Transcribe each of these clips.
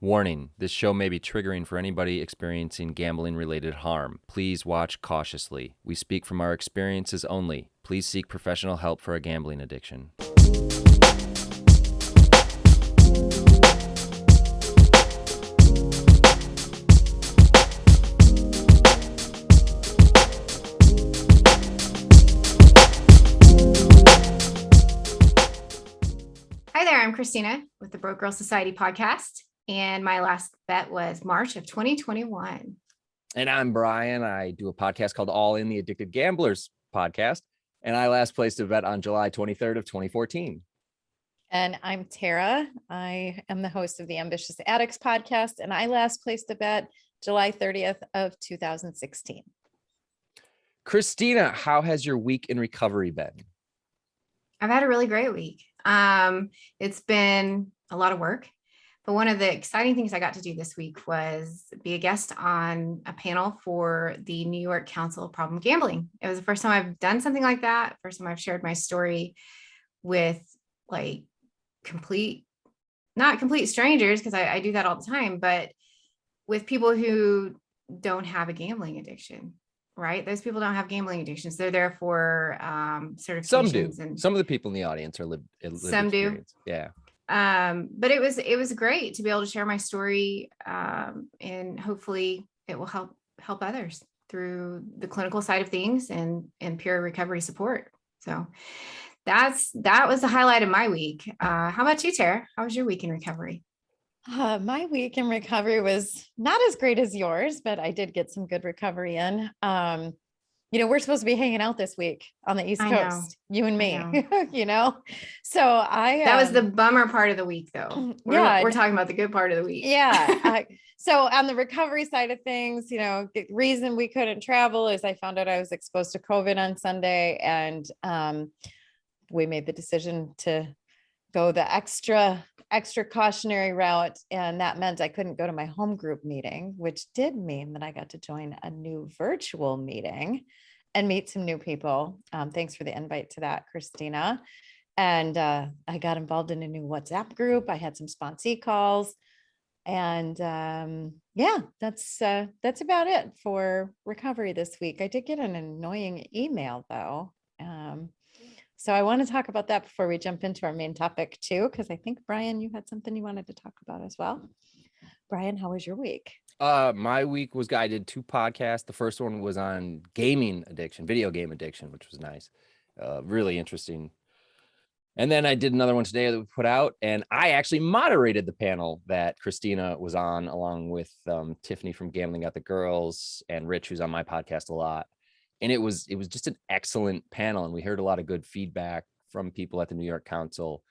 Warning, this show may be triggering for anybody experiencing gambling-related harm. Please watch cautiously. We speak from our experiences only. Please seek professional help for a gambling addiction. Hi there, I'm Christina with the Broke Girl Society podcast, and my last bet was March of 2021. And I'm Brian. I do a podcast called All In, the Addicted Gamblers podcast, and I last placed a bet on July 23rd of 2014. And I'm Terra. I am the host of the Ambitious Addicts Podcast, and I last placed a bet July 30th of 2016. Christina, how has your week in recovery been? I've had a really great week. It's been a lot of work, but one of the exciting things I got to do this week was be a guest on a panel for the New York Council of Problem Gambling. It was the first time I've done something like that. First time I've shared my story with like not complete strangers, because I do that all the time, but with people who don't have a gambling addiction. Right. Those people don't have gambling addictions. They're there for certifications. Some do. Some of the people in the audience are lived some experience. Do. Yeah. But it was great to be able to share my story, and hopefully it will help others through the clinical side of things and peer recovery support. So that was the highlight of my week. How about you, Tara? How was your week in recovery? My week in recovery was not as great as yours, but I did get some good recovery in. We're supposed to be hanging out this week on the East Coast, you and me, so that was the bummer part of the week though. We're talking about the good part of the week. Yeah. So on the recovery side of things, the reason we couldn't travel is I found out I was exposed to COVID on Sunday, and we made the decision to go the extra cautionary route. And that meant I couldn't go to my home group meeting, which did mean that I got to join a new virtual meeting and meet some new people. Thanks for the invite to that, Christina. And I got involved in a new WhatsApp group. I had some sponsee calls, and that's about it for recovery this week. I did get an annoying email though. So I want to talk about that before we jump into our main topic too, because I think, Brian, you had something you wanted to talk about as well. Brian, how was your week? My week was, I did 2 podcasts. The first one was on gaming addiction, video game addiction, which was nice. Really interesting. And then I did another one today that we put out, and I actually moderated the panel that Christina was on, along with Tiffany from Gambling Got the Girls and Rich, who's on my podcast a lot. And it was just an excellent panel. And we heard a lot of good feedback from people at the New York Council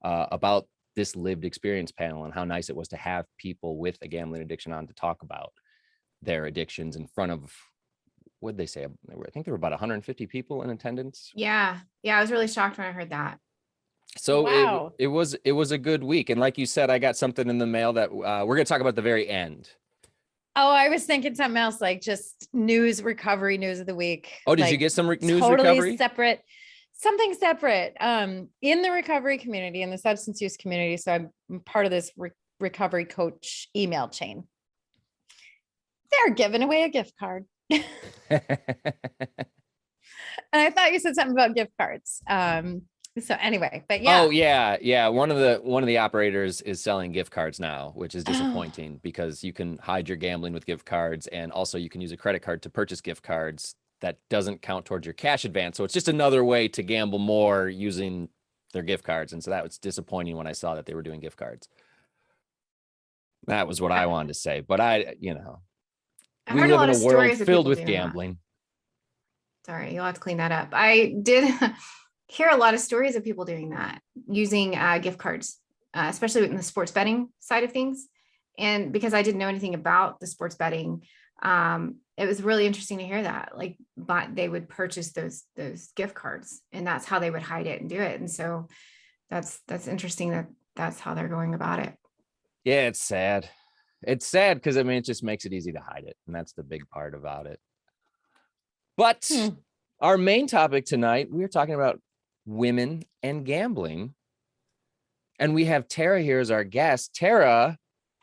about this lived experience panel, and how nice it was to have people with a gambling addiction on to talk about their addictions in front of, what did they say? I think there were about 150 people in attendance. Yeah. I was really shocked when I heard that. So wow. it was a good week. And like you said, I got something in the mail that we're going to talk about at the very end. Oh, I was thinking something else, like just recovery news of the week. Oh, did you get some news totally recovery? Something separate in the recovery community, in the substance use community. So I'm part of this recovery coach email chain. They're giving away a gift card. And I thought you said something about gift cards. So anyway, but yeah. Oh yeah. One of the operators is selling gift cards now, which is disappointing because you can hide your gambling with gift cards, and also you can use a credit card to purchase gift cards that doesn't count towards your cash advance. So it's just another way to gamble more using their gift cards. And so that was disappointing when I saw that they were doing gift cards. That was what I wanted to say, but we live in a world filled with gambling. Sorry, you'll have to clean that up. I did hear a lot of stories of people doing that, using gift cards, especially in the sports betting side of things. And because I didn't know anything about the sports betting, it was really interesting to hear that, but they would purchase those gift cards, and that's how they would hide it and do it. And so that's interesting that's how they're going about it. Yeah, it's sad. It's sad because it just makes it easy to hide it, and that's the big part about it. But our main topic tonight, we're talking about women and gambling, and we have Terra here as our guest. Terra,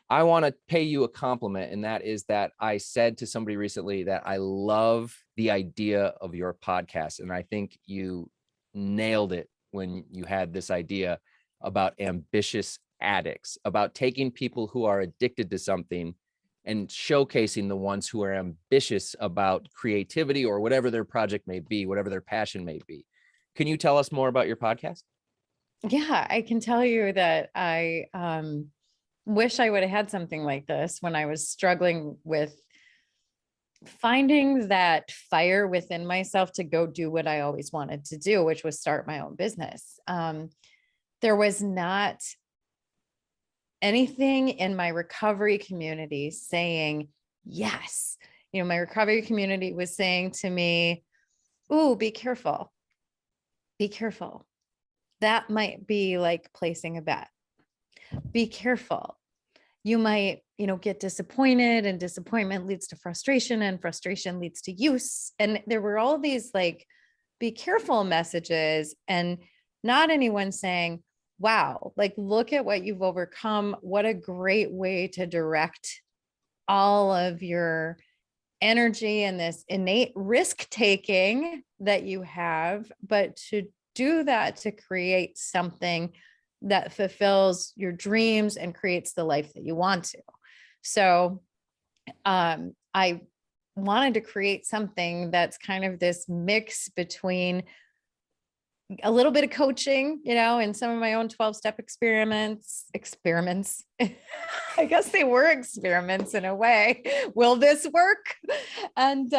I want to pay you a compliment. And that is that I said to somebody recently that I love the idea of your podcast. And I think you nailed it when you had this idea about ambitious addicts, about taking people who are addicted to something and showcasing the ones who are ambitious about creativity or whatever their project may be, whatever their passion may be. Can you tell us more about your podcast? Yeah, I can tell you that I wish I would have had something like this when I was struggling with finding that fire within myself to go do what I always wanted to do, which was start my own business. There was not anything in my recovery community saying, yes, my recovery community was saying to me, ooh, be careful. Be careful. That might be like placing a bet. Be careful. You might, get disappointed, and disappointment leads to frustration, and frustration leads to use. And there were all these like, be careful messages, and not anyone saying, wow, like, look at what you've overcome. What a great way to direct all of your energy and this innate risk taking that you have, but to do that to create something that fulfills your dreams and creates the life that you want to. So I wanted to create something that's kind of this mix between a little bit of coaching, and some of my own 12-step experiments. I guess they were experiments in a way. Will this work? And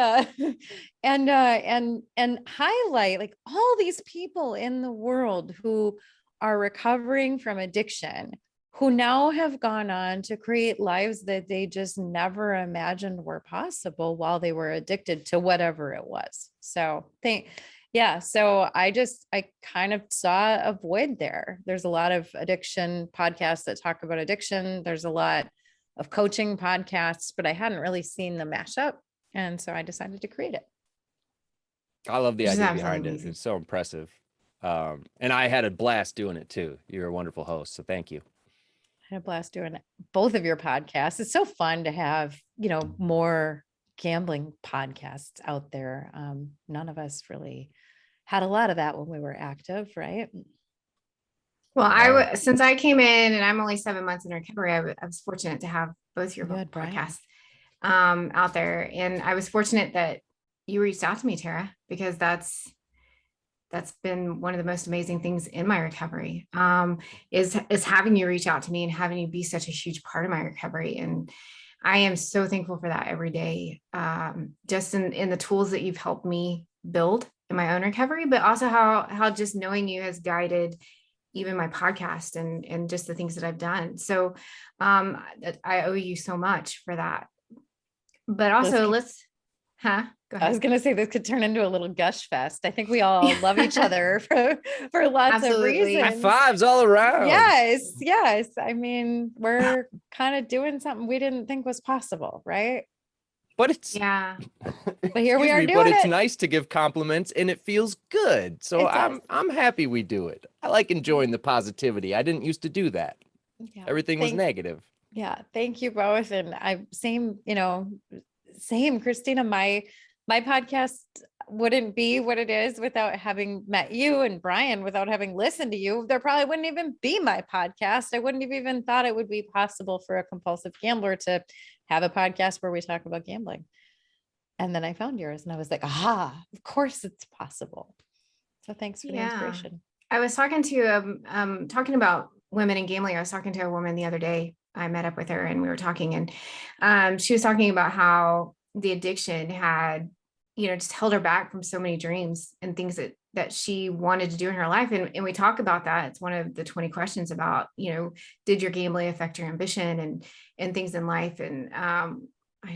highlight like all these people in the world who are recovering from addiction, who now have gone on to create lives that they just never imagined were possible while they were addicted to whatever it was. So I kind of saw a void there. There's a lot of addiction podcasts that talk about addiction. There's a lot of coaching podcasts, but I hadn't really seen the mashup. And so I decided to create it. I love the Which is idea absolutely behind it. amazing. It's so impressive. And I had a blast doing it too. You're a wonderful host. So thank you. I had a blast doing both of your podcasts. It's so fun to have, more gambling podcasts out there. None of us really had a lot of that when we were active, right? Well, since I came in and I'm only 7 months in recovery, I was fortunate to have both your podcasts out there. And I was fortunate that you reached out to me, Terra, because that's been one of the most amazing things in my recovery, is having you reach out to me and having you be such a huge part of my recovery. And I am so thankful for that every day, just in the tools that you've helped me build in my own recovery, but also how just knowing you has guided even my podcast and just the things that I've done. So I owe you so much for that. But also go ahead. I was going to say this could turn into a little gush fest. I think we all love each other for lots of reasons. High fives all around. Yes. I mean, we're kind of doing something we didn't think was possible, right? But it's But here we are doing it. But it's nice to give compliments, and it feels good. So I'm happy we do it. I like enjoying the positivity. I didn't used to do that. Yeah, everything was negative. Yeah, thank you both. And same, Christina, my podcast wouldn't be what it is without having met you, and Brian, without having listened to you. There probably wouldn't even be my podcast. I wouldn't have even thought it would be possible for a compulsive gambler to have a podcast where we talk about gambling. And then I found yours and I was like, of course it's possible. So thanks for the inspiration. I was talking about women in gambling. I was talking to a woman the other day. I met up with her and we were talking, and she was talking about how the addiction had, just held her back from so many dreams and things that she wanted to do in her life. And we talk about that. It's one of the 20 questions about, did your gambling affect your ambition and things in life? And I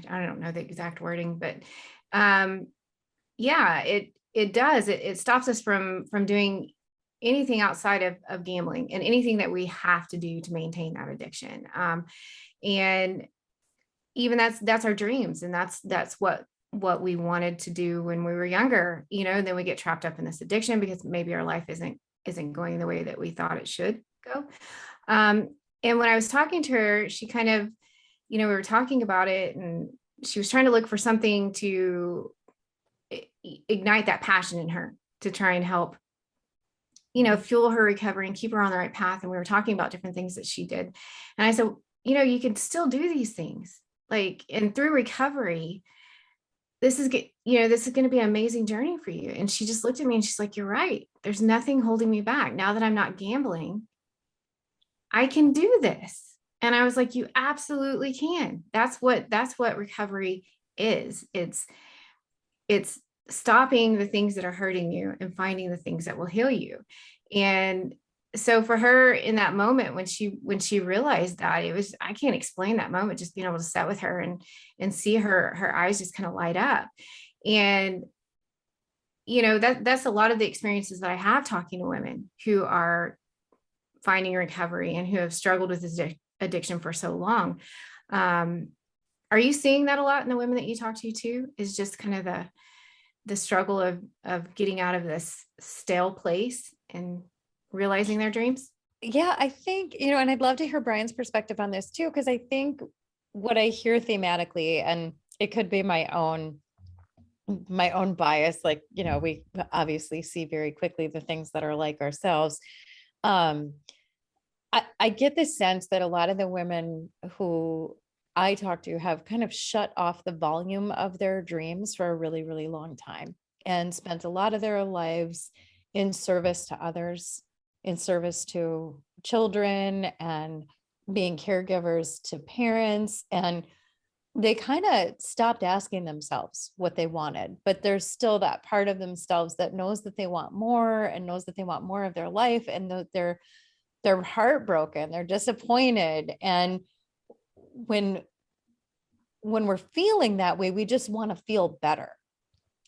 don't know the exact wording, but it does. It stops us from doing anything outside of gambling and anything that we have to do to maintain that addiction. And even that's our dreams. And that's what we wanted to do when we were younger, and then we get trapped up in this addiction because maybe our life isn't going the way that we thought it should go. And when I was talking to her, she kind of we were talking about it, and she was trying to look for something to ignite that passion in her to try and help, fuel her recovery and keep her on the right path. And we were talking about different things that she did. And I said, you can still do these things, and through recovery, this is going to be an amazing journey for you. And she just looked at me and she's like, you're right. There's nothing holding me back. Now that I'm not gambling, I can do this. And I was like, you absolutely can. That's what recovery is. It's stopping the things that are hurting you and finding the things that will heal you. And so for her in that moment, when she realized that, I can't explain that moment, just being able to sit with her and see her eyes just kind of light up. And, that's a lot of the experiences that I have talking to women who are finding recovery and who have struggled with this addiction for so long. Are you seeing that a lot in the women that you talk to too? Is just kind of the struggle of getting out of this stale place and realizing their dreams? Yeah, I think, and I'd love to hear Brian's perspective on this too, because I think what I hear thematically, and it could be my own bias, we obviously see very quickly the things that are like ourselves. I get the sense that a lot of the women who I talk to have kind of shut off the volume of their dreams for a really, really long time and spent a lot of their lives in service to others, in service to children and being caregivers to parents. And they kind of stopped asking themselves what they wanted, but there's still that part of themselves that knows that they want more and knows that they want more of their life. And they're heartbroken, they're disappointed. And when we're feeling that way, we just want to feel better.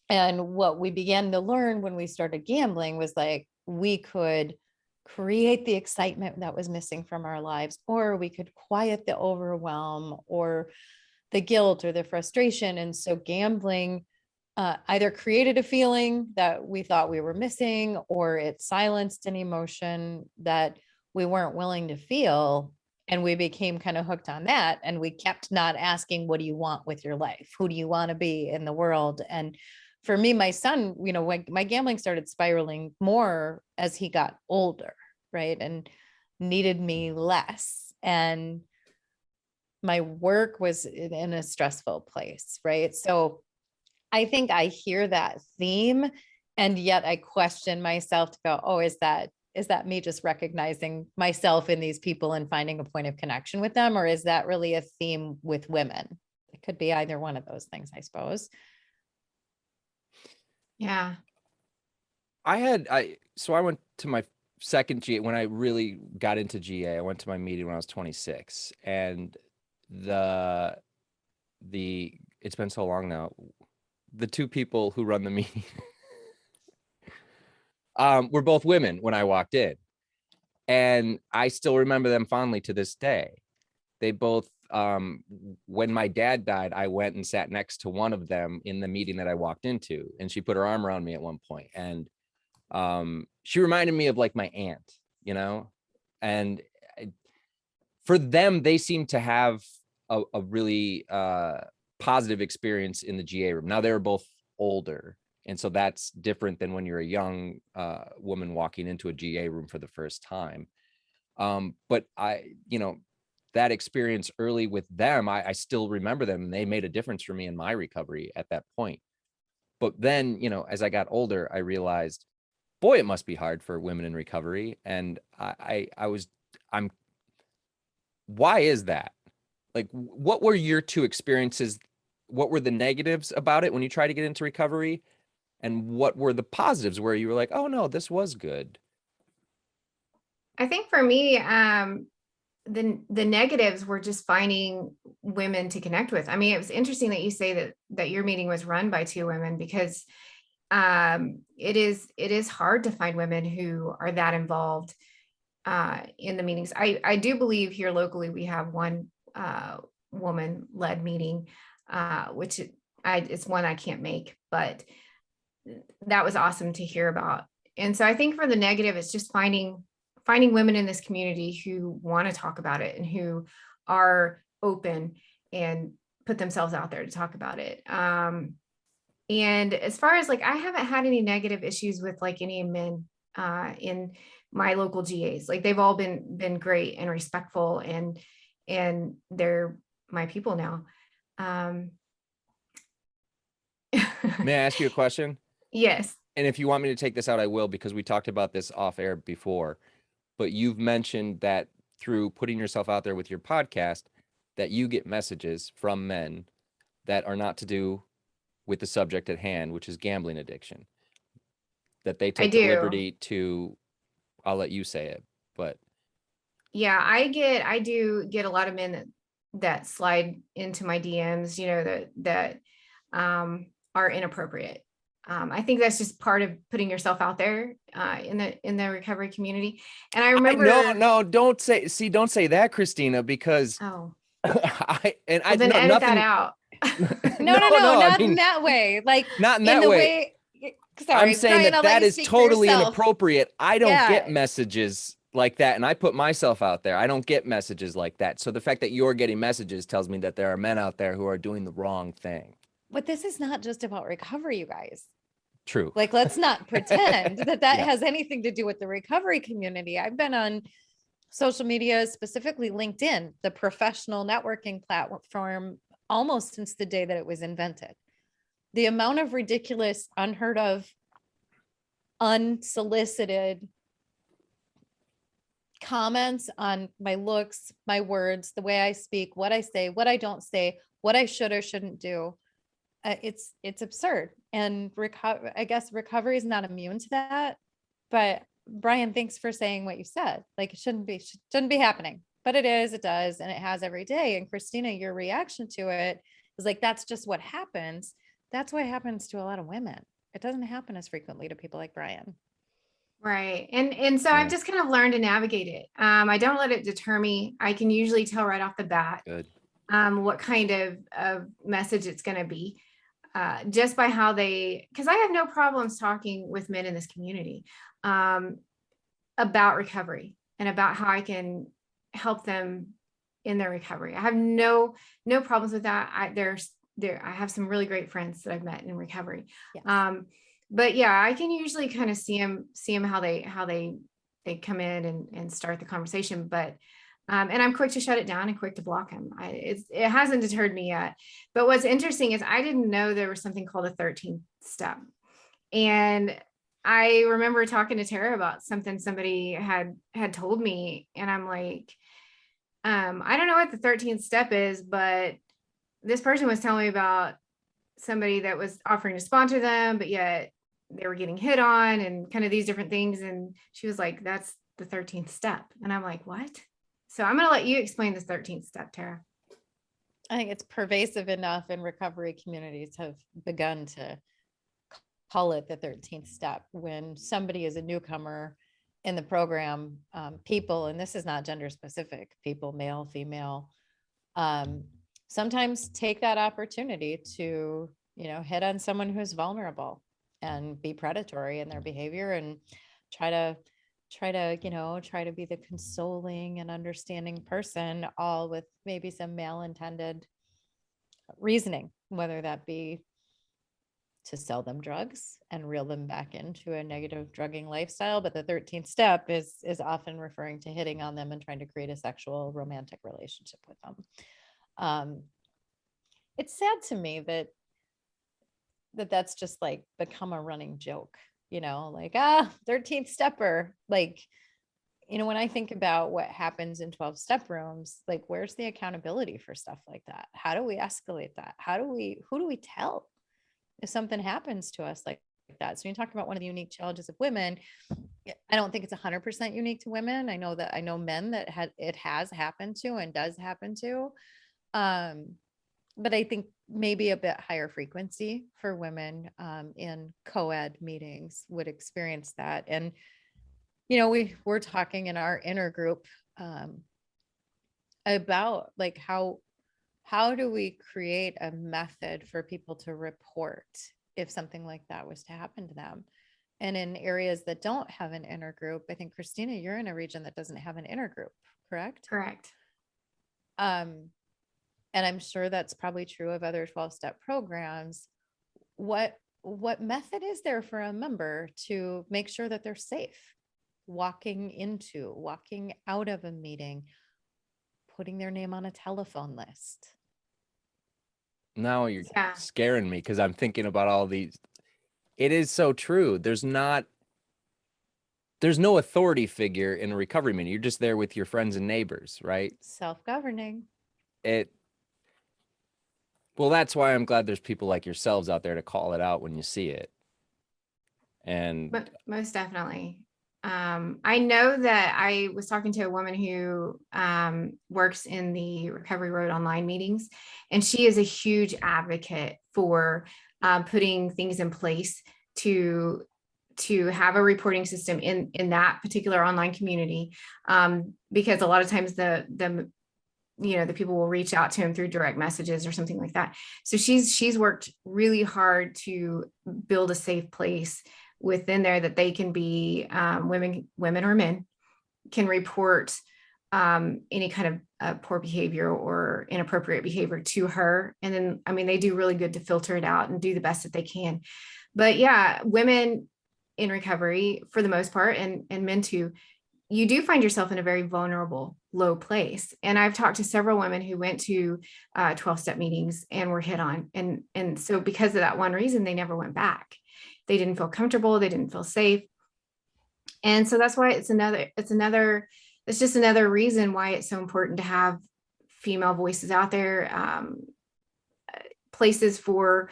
And what we began to learn when we started gambling was we could create the excitement that was missing from our lives, or we could quiet the overwhelm or the guilt or the frustration. And so gambling either created a feeling that we thought we were missing, or it silenced an emotion that we weren't willing to feel. And we became kind of hooked on that. And we kept not asking, what do you want with your life? Who do you want to be in the world? And for me, my son, when my gambling started spiraling more as he got older, right? And needed me less. And my work was in a stressful place, right? So I think I hear that theme, and yet I question myself to go, oh, is that me just recognizing myself in these people and finding a point of connection with them? Or is that really a theme with women? It could be either one of those things, I suppose. Yeah. I went to my second GA when I really got into GA. I went to my meeting when I was 26, and it's been so long now. The two people who run the meeting were both women when I walked in, and I still remember them fondly to this day. They both, when my dad died, I went and sat next to one of them in the meeting that I walked into, and she put her arm around me at one point, and she reminded me of my aunt, and for them, they seem to have a really positive experience in the GA room. Now they're both older, and so that's different than when you're a young woman walking into a GA room for the first time. But that experience early with them, I still remember them, and they made a difference for me in my recovery at that point. But then, as I got older, I realized, boy, it must be hard for women in recovery. And why is that? What were your two experiences? What were the negatives about it when you tried to get into recovery? And what were the positives where you were like, oh no, this was good? I think for me, the negatives were just finding women to connect with. I mean, it was interesting that you say that your meeting was run by two women, because it is hard to find women who are that involved in the meetings. I do believe here locally we have one woman-led meeting, which it's one I can't make, but that was awesome to hear about. And so I think for the negative, it's just finding women in this community who want to talk about it and who are open put themselves out there to talk about it. And as far as like, I haven't had any negative issues with like any men in my local GAs. Like they've all been great and respectful, and they're my people now. May I ask you a question? Yes. And if you want me to take this out, I will, because we talked about this off air before, but you've mentioned that through putting yourself out there with your podcast, that you get messages from men that are not to do with the subject at hand, which is gambling addiction, that they take the liberty to, I'll let you say it, but. Yeah, I do get a lot of men that slide into my DMs, you know, that are inappropriate. I think that's just part of putting yourself out there in the recovery community. And I remember, don't say that, Christina, because then edit that out. No, not in that way. Like not in that way. Sorry, I'm saying Brian, that is totally inappropriate. I don't get messages like that, and I put myself out there. I don't get messages like that. So the fact that you're getting messages tells me that there are men out there who are doing the wrong thing. But this is not just about recovery, you guys. True. Like, let's not pretend that has anything to do with the recovery community. I've been on social media, specifically LinkedIn, the professional networking platform, almost since the day that it was invented. The amount of ridiculous, unheard of, unsolicited comments on my looks, my words, the way I speak, what I say, what I don't say, what I should or shouldn't do. It's absurd. And I guess recovery is not immune to that. But Brian, thanks for saying what you said. Like, it shouldn't be happening, but it is, it does. And it has every day. And Christina, your reaction to it is like, that's just what happens. That's what happens to a lot of women. It doesn't happen as frequently to people like Brian. Right. And so I've just kind of learned to navigate it. I don't let it deter me. I can usually tell right off the bat what kind of message it's going to be, just by how because I have no problems talking with men in this community about recovery and about how I can help them in their recovery. I have no problems with that. I have some really great friends that I've met in recovery. Yes. But yeah, I can usually kind of see them how they come in and start the conversation. But and I'm quick to shut it down and quick to block them. It hasn't deterred me yet. But what's interesting is I didn't know there was something called a 13th step. And I remember talking to Terra about something somebody had told me, and I'm like, I don't know what the 13th step is, but this person was telling me about somebody that was offering to sponsor them, but yet they were getting hit on and kind of these different things. And she was like, that's the 13th step. And I'm like, what? So I'm going to let you explain this 13th step, Terra. I think it's pervasive enough, and recovery communities have begun to call it the 13th step. When somebody is a newcomer in the program, people, and this is not gender specific, people, male, female, sometimes take that opportunity to, hit on someone who's vulnerable and be predatory in their behavior, and try to be the consoling and understanding person, all with maybe some malintended reasoning, whether that be to sell them drugs and reel them back into a negative drugging lifestyle. But the 13th step is often referring to hitting on them and trying to create a sexual romantic relationship with them. It's sad to me that's just like become a running joke, like, 13th stepper. Like, when I think about what happens in 12 step rooms, like, where's the accountability for stuff like that? How do we escalate that? Who do we tell if something happens to us like that? So you talk about one of the unique challenges of women. I don't think it's 100% unique to women. I know men that it has happened to and does happen to. But I think maybe a bit higher frequency for women in co-ed meetings would experience that. And, we're talking in our inner group about like, how do we create a method for people to report if something like that was to happen to them? And in areas that don't have an inner group, I think, Christina, you're in a region that doesn't have an inner group, correct? Correct. and I'm sure that's probably true of other 12-step programs, what method is there for a member to make sure that they're safe walking out of a meeting, putting their name on a telephone list? Now you're Yeah. scaring me because I'm thinking about all these. It is so true. There's no authority figure in a recovery meeting. You're just there with your friends and neighbors, right? Self-governing. Well, that's why I'm glad there's people like yourselves out there to call it out when you see it. But most definitely. I know that I was talking to a woman who works in the Recovery Road online meetings, and she is a huge advocate for putting things in place to have a reporting system in that particular online community, because a lot of times the people will reach out to him through direct messages or something like that. So she's worked really hard to build a safe place within there that they can be, women or men can report any kind of poor behavior or inappropriate behavior to her. And then, I mean, they do really good to filter it out and do the best that they can. But yeah, women in recovery for the most part, and men too, you do find yourself in a very vulnerable, low place. And I've talked to several women who went to 12-step meetings and were hit on. And so because of that one reason, they never went back. They didn't feel comfortable. They didn't feel safe. And so that's why it's just another reason why it's so important to have female voices out there, places for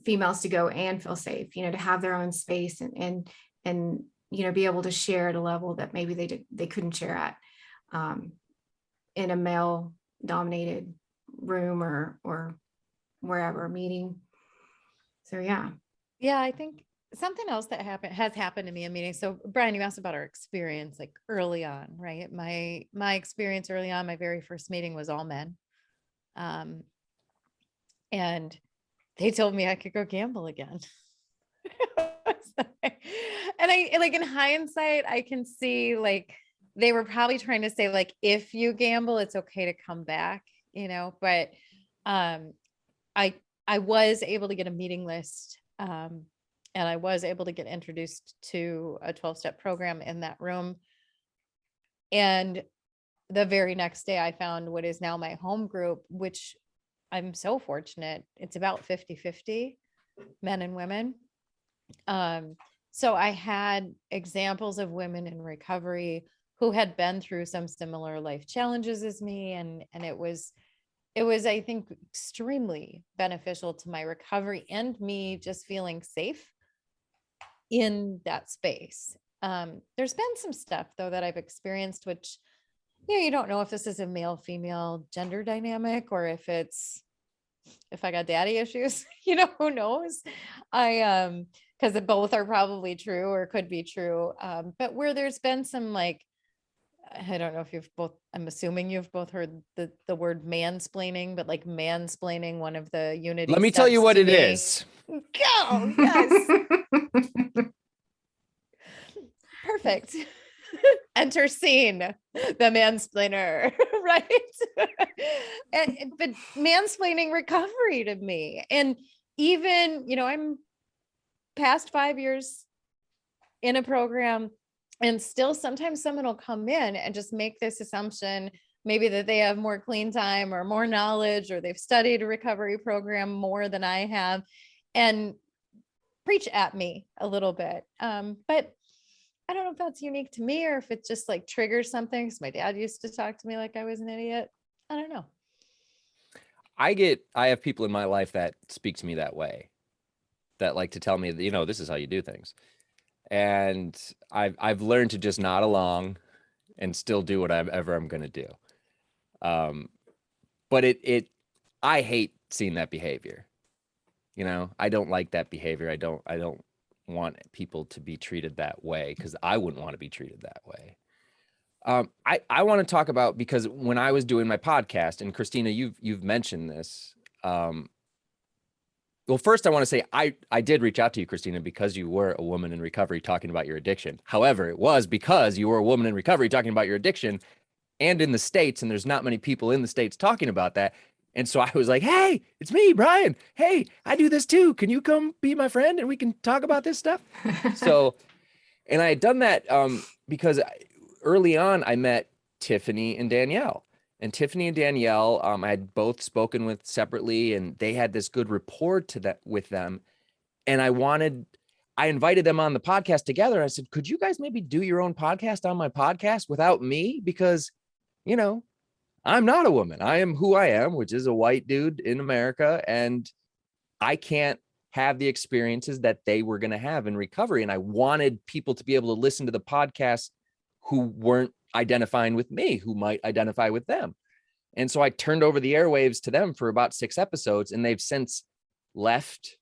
females to go and feel safe, to have their own space and be able to share at a level that maybe they couldn't share at in a male dominated room or wherever meeting. So yeah. Yeah, I think something else that has happened to me in meetings. So Brian, you asked about our experience like early on, right? My experience early on, my very first meeting was all men. And they told me I could go gamble again. And I, like, in hindsight, I can see like they were probably trying to say like, if you gamble, it's okay to come back, but I was able to get a meeting list. And I was able to get introduced to a 12-step program in that room. And the very next day I found what is now my home group, which I'm so fortunate. It's about 50-50 men and women. So I had examples of women in recovery who had been through some similar life challenges as me. And it was, I think, extremely beneficial to my recovery and me just feeling safe in that space. There's been some stuff though that I've experienced, which, you don't know if this is a male, female gender dynamic, or if I got daddy issues, who knows? Because both are probably true or could be true. But where there's been some, like, I don't know if I'm assuming you've both heard the word mansplaining, but like mansplaining one of the unity. Let me tell you what it is. Go. Yes. Perfect. Enter scene, the mansplainer, right? But mansplaining recovery to me. And even, I'm past 5 years in a program, and still sometimes someone will come in and just make this assumption, maybe that they have more clean time or more knowledge, or they've studied a recovery program more than I have, and preach at me a little bit. But I don't know if that's unique to me or if it just like triggers something. Because my dad used to talk to me like I was an idiot. I don't know. I have people in my life that speak to me that way, that like to tell me that, this is how you do things. And I've learned to just nod along and still do whatever I'm going to do. But I hate seeing that behavior. I don't like that behavior. I don't want people to be treated that way, because I wouldn't want to be treated that way. I want to talk about, because when I was doing my podcast, and Christina, you've mentioned this. Well, first I want to say I did reach out to you, Christina, because you were a woman in recovery talking about your addiction. However, it was because you were a woman in recovery talking about your addiction, and in the States, and there's not many people in the States talking about that. And so I was like, hey, it's me, Brian. Hey, I do this too. Can you come be my friend and we can talk about this stuff? So, and I had done that because early on I met Tiffany and Danielle. And Tiffany and Danielle, I had both spoken with separately, and they had this good rapport with them. And I invited them on the podcast together. I said, could you guys maybe do your own podcast on my podcast without me? Because, you know, I'm not a woman. I am who I am, which is a white dude in America. And I can't have the experiences that they were going to have in recovery. And I wanted people to be able to listen to the podcast who weren't identifying with me, who might identify with them. And so I turned over the airwaves to them for about 6 episodes, and they've since left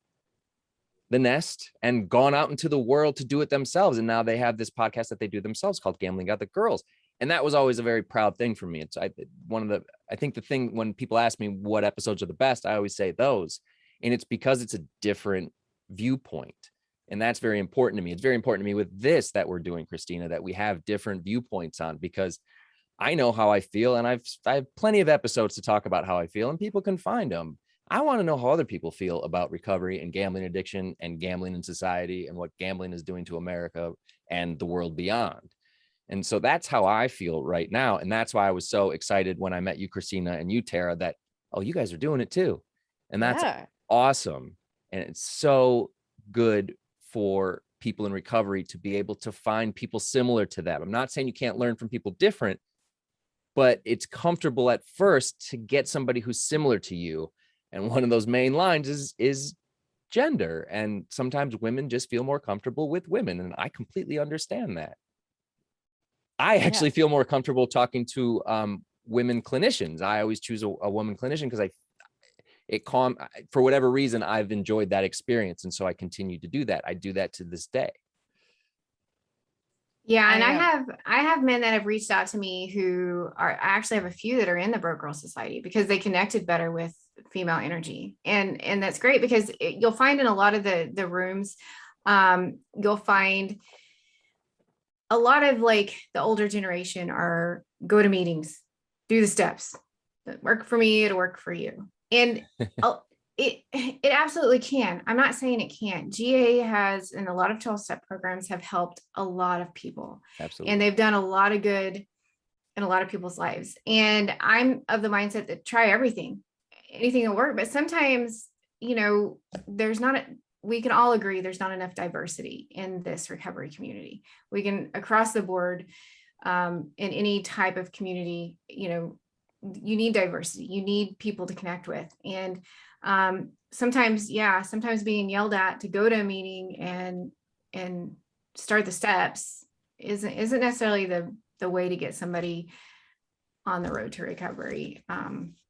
the nest and gone out into the world to do it themselves. And now they have this podcast that they do themselves called Gambling Got the Girls. And that was always a very proud thing for me. It's I think the thing when people ask me what episodes are the best, I always say those. And it's because it's a different viewpoint. And that's very important to me. It's very important to me with this that we're doing, Christina, that we have different viewpoints on, because I know how I feel, and I have plenty of episodes to talk about how I feel, and people can find them. I want to know how other people feel about recovery and gambling addiction and gambling in society and what gambling is doing to America and the world beyond. And so that's how I feel right now. And that's why I was so excited when I met you, Christina, and you, Terra, that, oh, you guys are doing it too. And that's awesome. And it's so good for people in recovery to be able to find people similar to them. I'm not saying you can't learn from people different, but it's comfortable at first to get somebody who's similar to you. And one of those main lines is gender. And sometimes women just feel more comfortable with women. And I completely understand that. I actually feel more comfortable talking to women clinicians. I always choose a woman clinician because for whatever reason, I've enjoyed that experience. And so I continue to do that. I do that to this day. Yeah. And I have men that have reached out to me I actually have a few that are in the Broke Girl Society because they connected better with female energy. And that's great because you'll find in a lot of the rooms, you'll find a lot of like the older generation go to meetings, do the steps that work for me, it'll work for you. And it absolutely can. I'm not saying it can't. GA has, and a lot of 12-step programs have helped a lot of people. Absolutely. And they've done a lot of good in a lot of people's lives. And I'm of the mindset that try everything, anything will work. But sometimes, we can all agree there's not enough diversity in this recovery community. We can, across the board, in any type of community, you need diversity. You need people to connect with. And sometimes being yelled at to go to a meeting and start the steps isn't necessarily the way to get somebody on the road to recovery. Go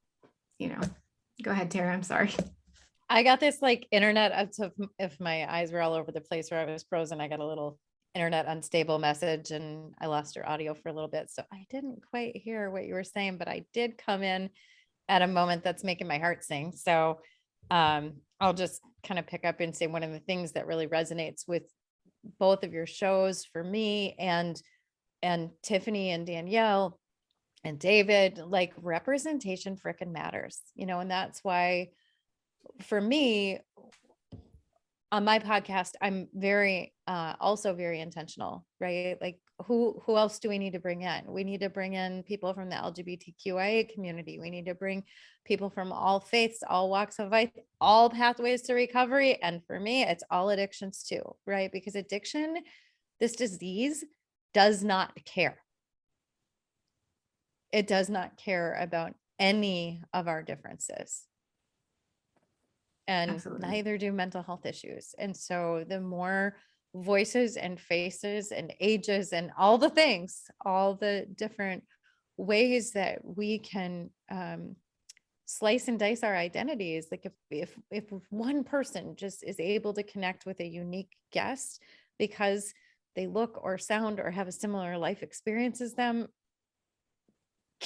ahead, Tara. I'm sorry. I got this like internet, if my eyes were all over the place where I was frozen, I got a little internet unstable message and I lost your audio for a little bit. So I didn't quite hear what you were saying, but I did come in at a moment that's making my heart sing. So I'll just kind of pick up and say one of the things that really resonates with both of your shows for me and Tiffany and Danielle and David, like representation frickin' matters, and that's why for me on my podcast, I'm very, also very intentional, right? Like who else do we need to bring in? We need to bring in people from the LGBTQIA community. We need to bring people from all faiths, all walks of life, all pathways to recovery. And for me, it's all addictions too, right? Because addiction, this disease does not care. It does not care about any of our differences. And Absolutely. Neither do mental health issues. And so the more voices and faces and ages and all the things, all the different ways that we can slice and dice our identities, like if one person just is able to connect with a unique guest because they look or sound or have a similar life experience as them,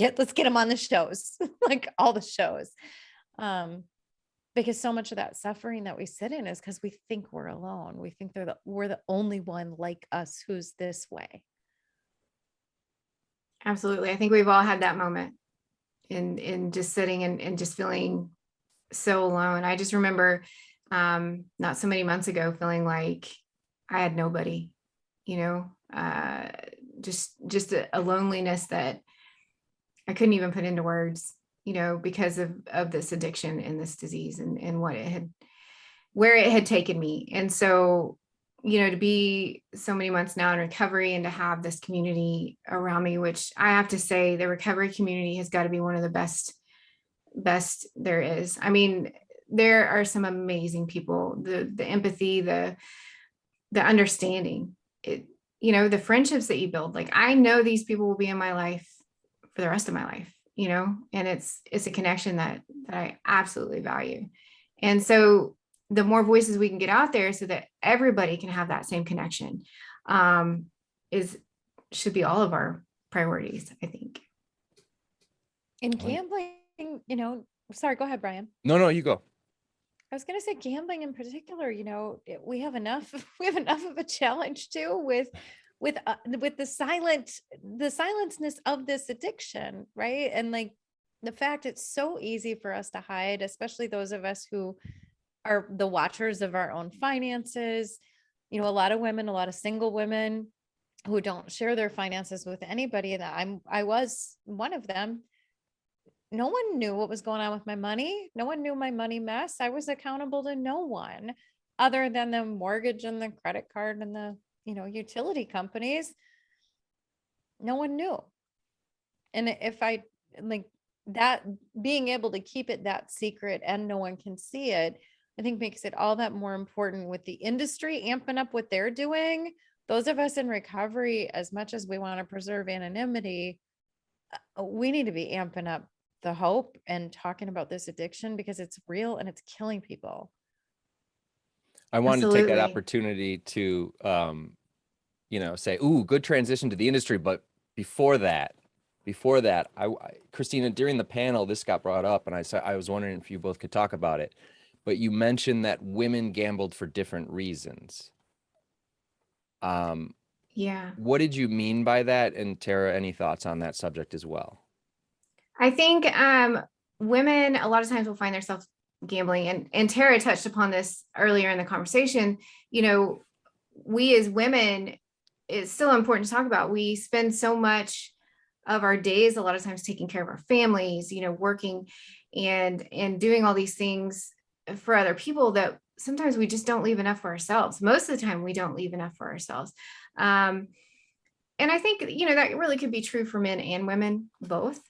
let's get them on the shows, like all the shows. Because so much of that suffering that we sit in is because we think we're alone. We think we're the only one like us who's this way. Absolutely. I think we've all had that moment. and just sitting and just feeling so alone. I just remember not so many months ago feeling like I had nobody, just a loneliness that I couldn't even put into words, because of this addiction and this disease and where it had taken me. And so, to be so many months now in recovery and to have this community around me, which I have to say the recovery community has got to be one of the best there is. I mean, there are some amazing people, the empathy, the understanding, the friendships that you build. Like, I know these people will be in my life for the rest of my life, and it's a connection that I absolutely value. And so the more voices we can get out there so that everybody can have that same connection, should be all of our priorities, I think. In gambling, sorry, go ahead, Brian. No, you go. I was going to say gambling in particular, we have enough of a challenge too with the silenceness of this addiction, right? And like the fact it's so easy for us to hide, especially those of us who are the watchers of our own finances. A lot of single women who don't share their finances with anybody, and I was one of them. No one knew what was going on with my money. No one knew my money mess. I was accountable to no one other than the mortgage and the credit card and the, utility companies. No one knew. And if I like that, being able to keep it that secret and no one can see it, I think makes it all that more important with the industry amping up what they're doing. Those of us in recovery, as much as we want to preserve anonymity, we need to be amping up the hope and talking about this addiction because it's real and it's killing people. I wanted to take that opportunity to, say, ooh, good transition to the industry. But before that, Christina, during the panel, this got brought up, and I was wondering if you both could talk about it. But you mentioned that women gambled for different reasons. Yeah. What did you mean by that? And Tara, any thoughts on that subject as well? I think women a lot of times will find themselves gambling, and Tara touched upon this earlier in the conversation. We as women, it's still important to talk about. We spend so much of our days a lot of times taking care of our families, working and doing all these things for other people that sometimes we just don't leave enough for ourselves. Most of the time we don't leave enough for ourselves. And I think, that really could be true for men and women both.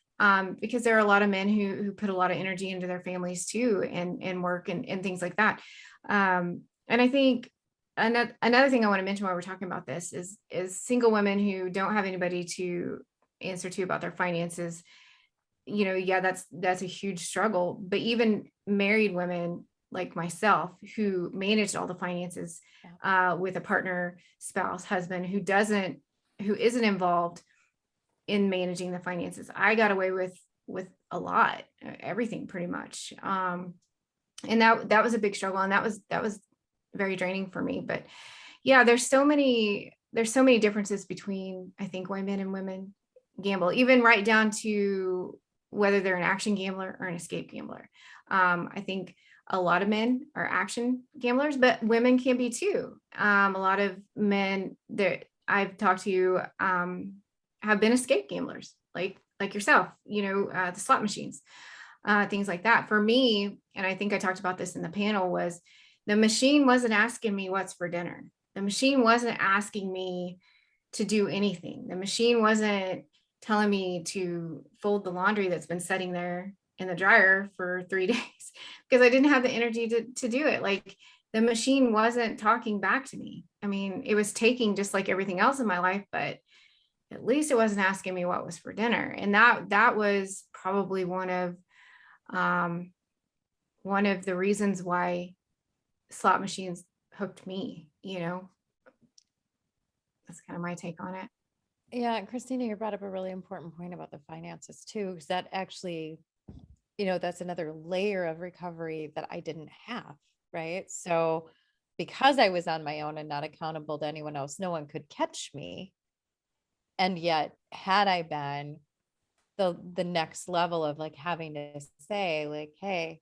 Because there are a lot of men who put a lot of energy into their families too, and work and things like that. And I think another thing I want to mention while we're talking about this is single women who don't have anybody to answer to about their finances. That's a huge struggle. But even married women like myself who managed all the finances with a partner, spouse, husband who isn't involved in managing the finances, I got away with a lot, everything pretty much. And that was a big struggle, and that was very draining for me. But yeah, there's so many differences between, I think, why men and women gamble, even right down to whether they're an action gambler or an escape gambler. I think a lot of men are action gamblers, but women can be too. A lot of men that I've talked to have been escape gamblers, like yourself, the slot machines, things like that. For me, and I think I talked about this in the panel, was the machine wasn't asking me what's for dinner. The machine wasn't asking me to do anything. The machine wasn't telling me to fold the laundry that's been sitting there in the dryer for 3 days because I didn't have the energy to do it. Like, the machine wasn't talking back to me. I mean, it was taking just like everything else in my life, but at least it wasn't asking me what was for dinner. And that was probably one of the reasons why slot machines hooked me, That's kind of my take on it. Yeah. Christina, you brought up a really important point about the finances too, because that actually, that's another layer of recovery that I didn't have. Right. So because I was on my own and not accountable to anyone else, no one could catch me. And yet, had I been, the next level of like having to say like, hey,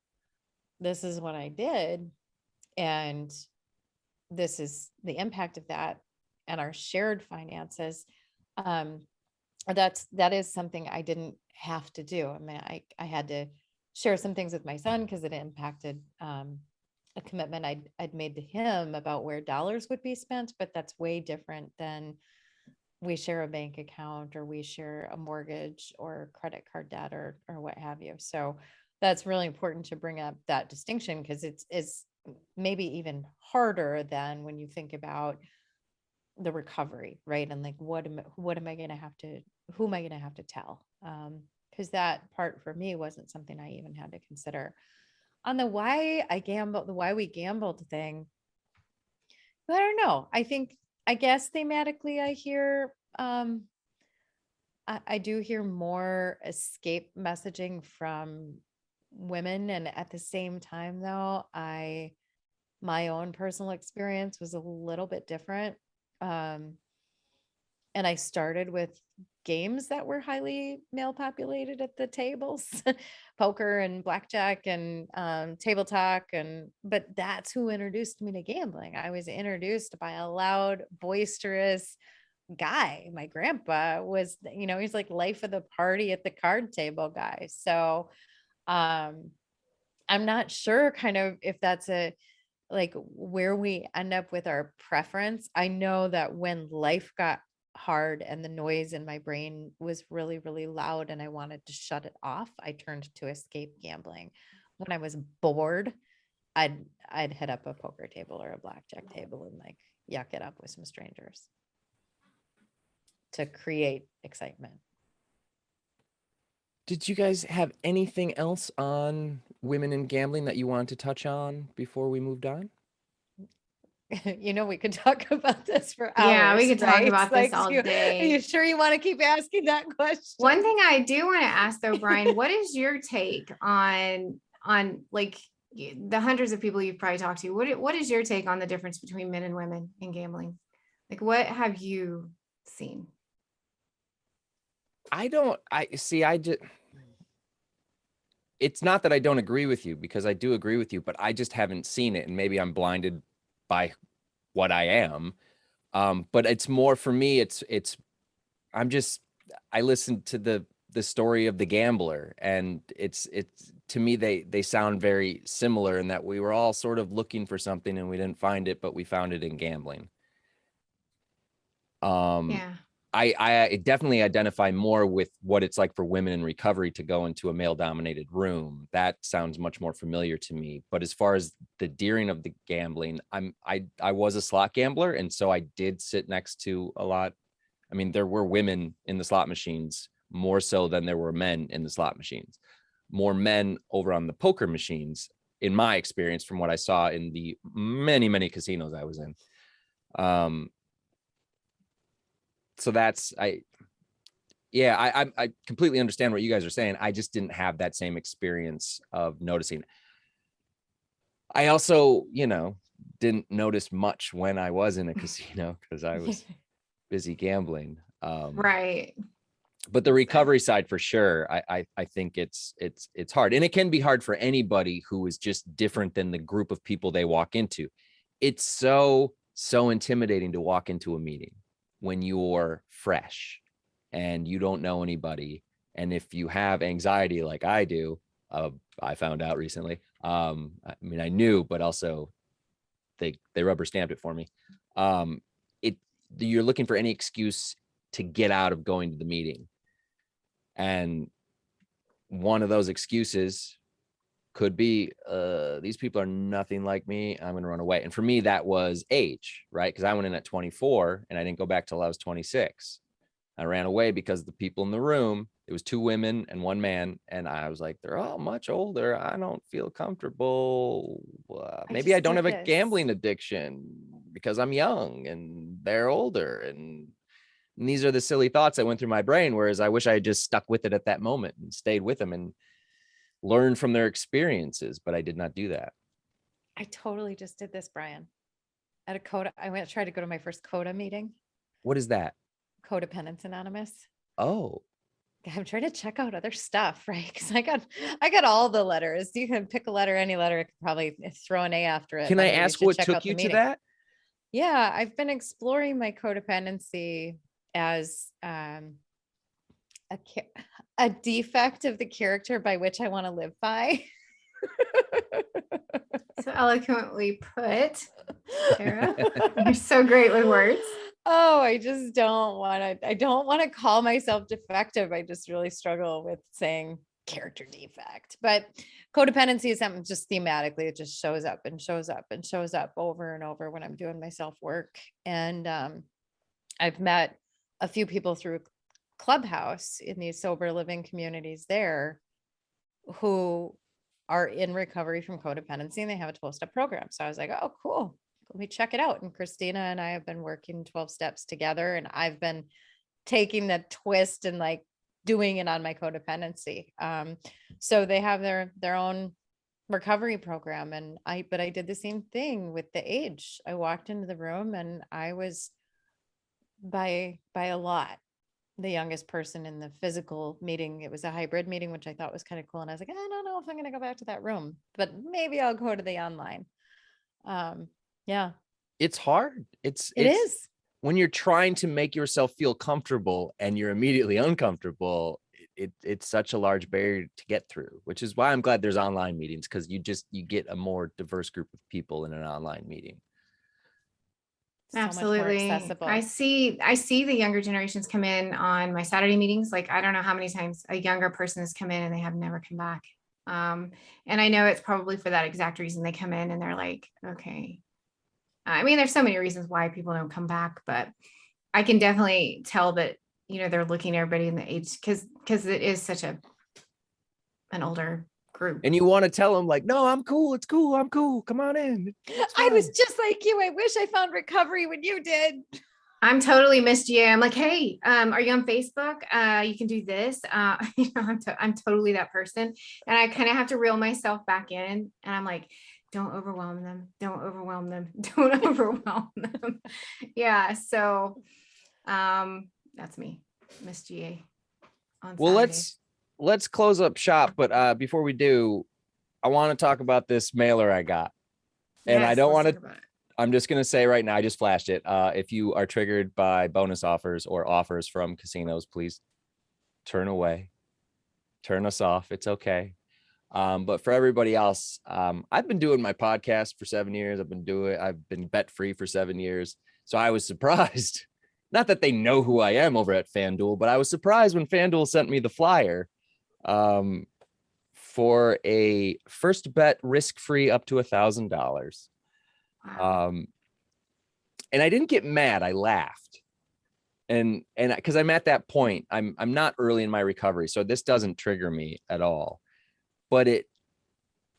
this is what I did, and this is the impact of that, and our shared finances. That is something I didn't have to do. I mean, I had to share some things with my son because it impacted a commitment I'd made to him about where dollars would be spent, but that's way different than we share a bank account or we share a mortgage or credit card debt or what have you. So that's really important to bring up that distinction, because it's maybe even harder than when you think about the recovery, right? And like, who am I going to have to tell? Because that part for me wasn't something I even had to consider. On the why we gambled thing, I don't know. I guess thematically I hear, I do hear more escape messaging from women. And at the same time though, my own personal experience was a little bit different. And I started with games that were highly male populated at the tables, poker and blackjack and table talk. But that's who introduced me to gambling. I was introduced by a loud, boisterous guy. My grandpa was, he's like life of the party at the card table guy. So I'm not sure kind of if that's like where we end up with our preference. I know that when life got hard and the noise in my brain was really, really loud and I wanted to shut it off, I turned to escape gambling. When I was bored, I'd hit up a poker table or a blackjack table and like yuck it up with some strangers to create excitement. Did you guys have anything else on women in gambling that you wanted to touch on before we moved on? We could talk about this for hours. Yeah, we could talk about this all Are day. you sure you want to keep asking that question? One thing I do want to ask though, Brian, what is your take on like the hundreds of people you've probably talked to? What is your take on the difference between men and women in gambling? Like, what have you seen? It's not that I don't agree with you, because I do agree with you, but I just haven't seen it, and maybe I'm blinded by what I am. But it's more for me, I listened to the story of the gambler, and it's to me, they sound very similar in that we were all sort of looking for something and we didn't find it, but we found it in gambling. Yeah. I definitely identify more with what it's like for women in recovery to go into a male dominated room. That sounds much more familiar to me. But as far as the daring of the gambling, I was a slot gambler. And so I did sit next to a lot. I mean, there were women in the slot machines more so than there were men in the slot machines. More men over on the poker machines, in my experience, from what I saw in the many, many casinos I was in. So I completely understand what you guys are saying. I just didn't have that same experience of noticing. I also, didn't notice much when I was in a casino because I was busy gambling. Right. But the recovery side, for sure, I think it's hard, and it can be hard for anybody who is just different than the group of people they walk into. It's so intimidating to walk into a meeting when you're fresh and you don't know anybody. And if you have anxiety like I do, I found out recently. I mean, I knew, but also they rubber stamped it for me. You're looking for any excuse to get out of going to the meeting. And one of those excuses could be, these people are nothing like me, I'm going to run away. And for me, that was age, right? Because I went in at 24 and I didn't go back till I was 26. I ran away because the people in the room, it was 2 women and 1 man. And I was like, they're all much older. I don't feel comfortable. Maybe I don't have a gambling addiction because I'm young and they're older. And these are the silly thoughts that went through my brain. Whereas I wish I had just stuck with it at that moment and stayed with them and learn from their experiences, but I did not do that. I totally just did this, Brian. At a CODA, I went to try to go to my first CODA meeting. What is that? Codependence Anonymous. Oh. I'm trying to check out other stuff, right? Because I got all the letters. You can pick a letter, any letter. I could probably throw an A after it. Can I ask what took you to that? Yeah, I've been exploring my codependency as a defect of the character by which I want to live by. So eloquently put, Tara. You're so great with words. Oh, I just don't want to call myself defective. I just really struggle with saying character defect. But codependency is something just thematically, it just shows up and shows up and shows up over and over when I'm doing my self-work. And I've met a few people through Clubhouse in these sober living communities there who are in recovery from codependency, and they have a 12-step program. So I was like, oh, cool. Let me check it out. And Christina and I have been working 12 steps together, and I've been taking the twist and like doing it on my codependency. So they have their own recovery program. And I did the same thing with the age. I walked into the room and I was by a lot the youngest person in the physical meeting. It was a hybrid meeting, which I thought was kind of cool. And I was like, I don't know if I'm going to go back to that room, but maybe I'll go to the online. Yeah. It's hard. It is when you're trying to make yourself feel comfortable and you're immediately uncomfortable. It's such a large barrier to get through, which is why I'm glad there's online meetings, because you get a more diverse group of people in an online meeting. Absolutely. I see the younger generations come in on my Saturday meetings. Like, I don't know how many times a younger person has come in and they have never come back. And I know it's probably for that exact reason. They come in and they're like, okay. I mean, there's so many reasons why people don't come back, but I can definitely tell that, they're looking at everybody in the age, because it is such an older group. And you want to tell them like, no, I'm cool. It's cool. I'm cool. Come on in. I was just like you. I wish I found recovery when you did. I'm totally missed you. I'm like, hey, are you on Facebook? You can do this. I'm totally that person. And I kind of have to reel myself back in. And I'm like, don't overwhelm them. Don't overwhelm them. Don't overwhelm them. Yeah. So that's me, Miss GA. Well, let's close up shop. But before we do, I want to talk about this mailer I got. And I don't want to, I'm just going to say right now, I just flashed it. If you are triggered by bonus offers or offers from casinos, please turn away, turn us off. It's okay. But for everybody else, I've been doing my podcast for 7 years. I've been bet free for 7 years. So I was surprised, not that they know who I am over at Fanduel, but I was surprised when Fanduel sent me the flyer for a first bet risk-free up to $1,000. Wow. And I didn't get mad. I laughed. And because I'm at that point, I'm not early in my recovery, so this doesn't trigger me at all. But it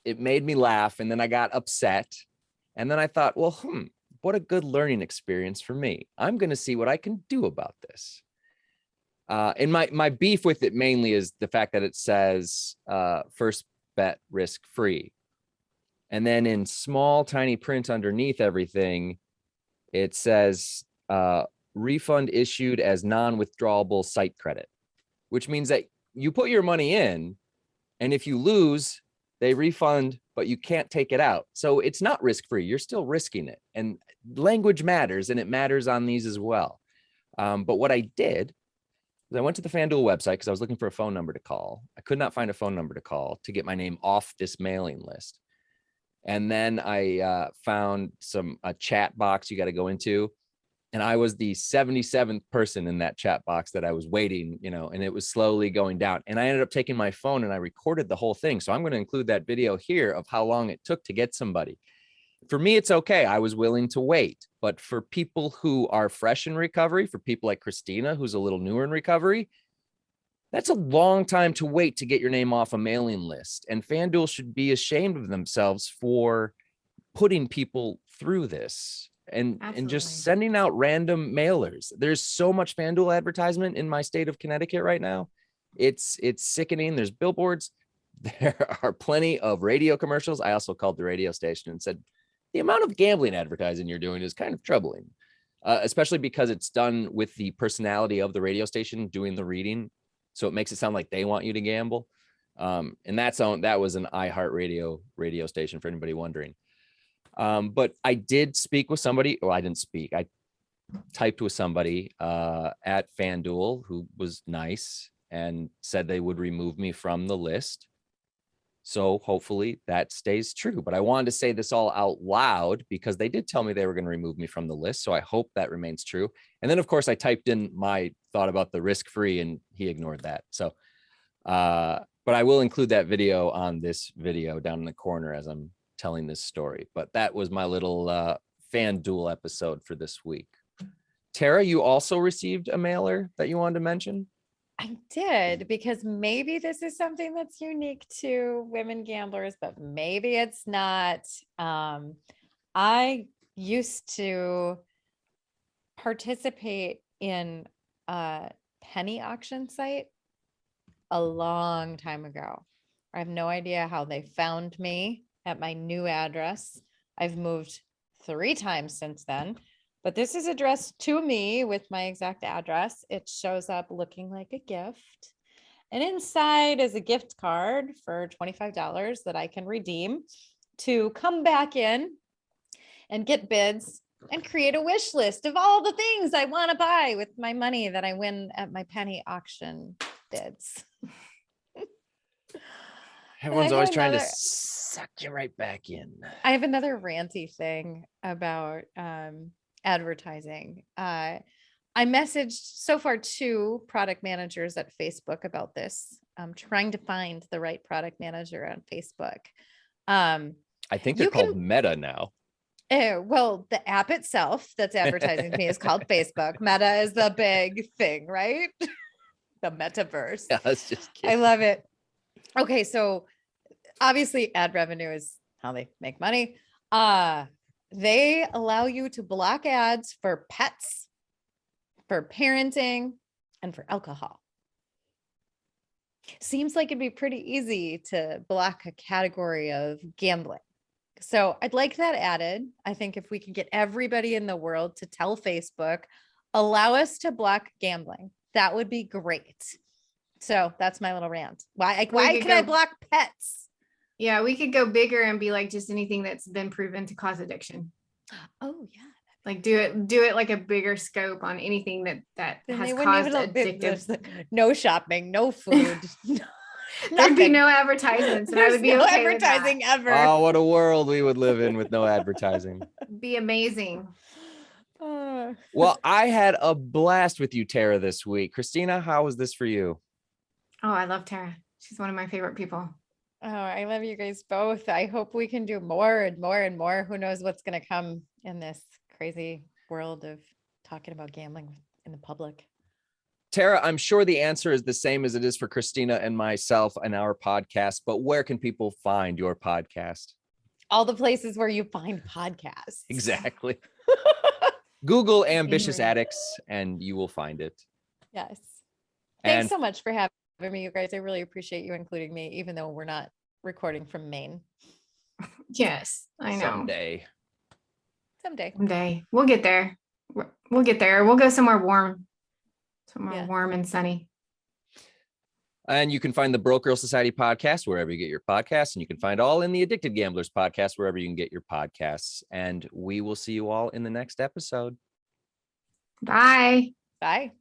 made me laugh, and then I got upset. And then I thought, well, what a good learning experience for me. I'm going to see what I can do about this. And my beef with it mainly is the fact that it says first bet risk free. And then in small, tiny print underneath everything, it says refund issued as non-withdrawable site credit, which means that you put your money in, and if you lose, they refund, but you can't take it out. So it's not risk-free. You're still risking it. And language matters, and it matters on these as well. But what I did is I went to the Fanduel website because I was looking for a phone number to call. I could not find a phone number to call to get my name off this mailing list. And then I found a chat box you got to go into. And I was the 77th person in that chat box that I was waiting, and it was slowly going down. And I ended up taking my phone and I recorded the whole thing. So I'm going to include that video here of how long it took to get somebody. For me, it's okay. I was willing to wait. But for people who are fresh in recovery, for people like Christina, who's a little newer in recovery, that's a long time to wait to get your name off a mailing list. And Fanduel should be ashamed of themselves for putting people through this. And just sending out random mailers. There's so much Fanduel advertisement in my state of Connecticut right now. It's sickening. There's billboards. There are plenty of radio commercials. I also called the radio station and said, the amount of gambling advertising you're doing is kind of troubling, especially because it's done with the personality of the radio station doing the reading. So it makes it sound like they want you to gamble. And that was an iHeartRadio radio station for anybody wondering. But I did speak with somebody. Well, I didn't speak. I typed with somebody at Fanduel who was nice and said they would remove me from the list. So hopefully that stays true. But I wanted to say this all out loud because they did tell me they were going to remove me from the list. So I hope that remains true. And then, of course, I typed in my thought about the risk-free and he ignored that. So, but I will include that video on this video down in the corner as I'm telling this story. But that was my little Fanduel episode for this week. Tara, you also received a mailer that you wanted to mention? I did, because maybe this is something that's unique to women gamblers, but maybe it's not. I used to participate in a penny auction site a long time ago. I have no idea how they found me at my new address. I've moved 3 times since then. But this is addressed to me with my exact address. It shows up looking like a gift. And inside is a gift card for $25 that I can redeem to come back in and get bids and create a wish list of all the things I want to buy with my money that I win at my penny auction bids. Everyone's always trying to suck you right back in. I have another ranty thing about advertising. I messaged so far 2 product managers at Facebook about this. I'm trying to find the right product manager on Facebook. I think they're called Meta now. Well, the app itself that's advertising to me is called Facebook. Meta is the big thing, right? The metaverse. Yeah, I was just kidding. I love it. Okay, so obviously ad revenue is how they make money. They allow you to block ads for pets, for parenting, and for alcohol. Seems like it'd be pretty easy to block a category of gambling. So I'd like that added. I think if we could get everybody in the world to tell Facebook, allow us to block gambling, that would be great. So that's my little rant. Why can I block pets? Yeah, we could go bigger and be like just anything that's been proven to cause addiction. Oh yeah. Like do it like a bigger scope on anything that has caused addictive. No shopping, no food. There'd be no advertisements, and I would be no okay advertising with that. ever. Oh, what a world we would live in with no advertising. Be amazing. Well, I had a blast with you, Tara, this week. Christina, how was this for you? Oh, I love Tara. She's one of my favorite people. Oh, I love you guys both. I hope we can do more and more and more. Who knows what's going to come in this crazy world of talking about gambling in the public. Tara, I'm sure the answer is the same as it is for Christina and myself and our podcast, but where can people find your podcast? All the places where you find podcasts. Exactly. Google Ambitious Addicts and you will find it. Yes. Thanks so much for having me, you guys. I really appreciate you including me, even though we're not recording from Maine. Yes, I know. Someday. We'll get there. We'll get there. We'll go somewhere warm. Warm and sunny. And you can find the Broke Girl Society podcast wherever you get your podcasts. And you can find all in the Addicted Gamblers podcast wherever you can get your podcasts. And we will see you all in the next episode. Bye. Bye.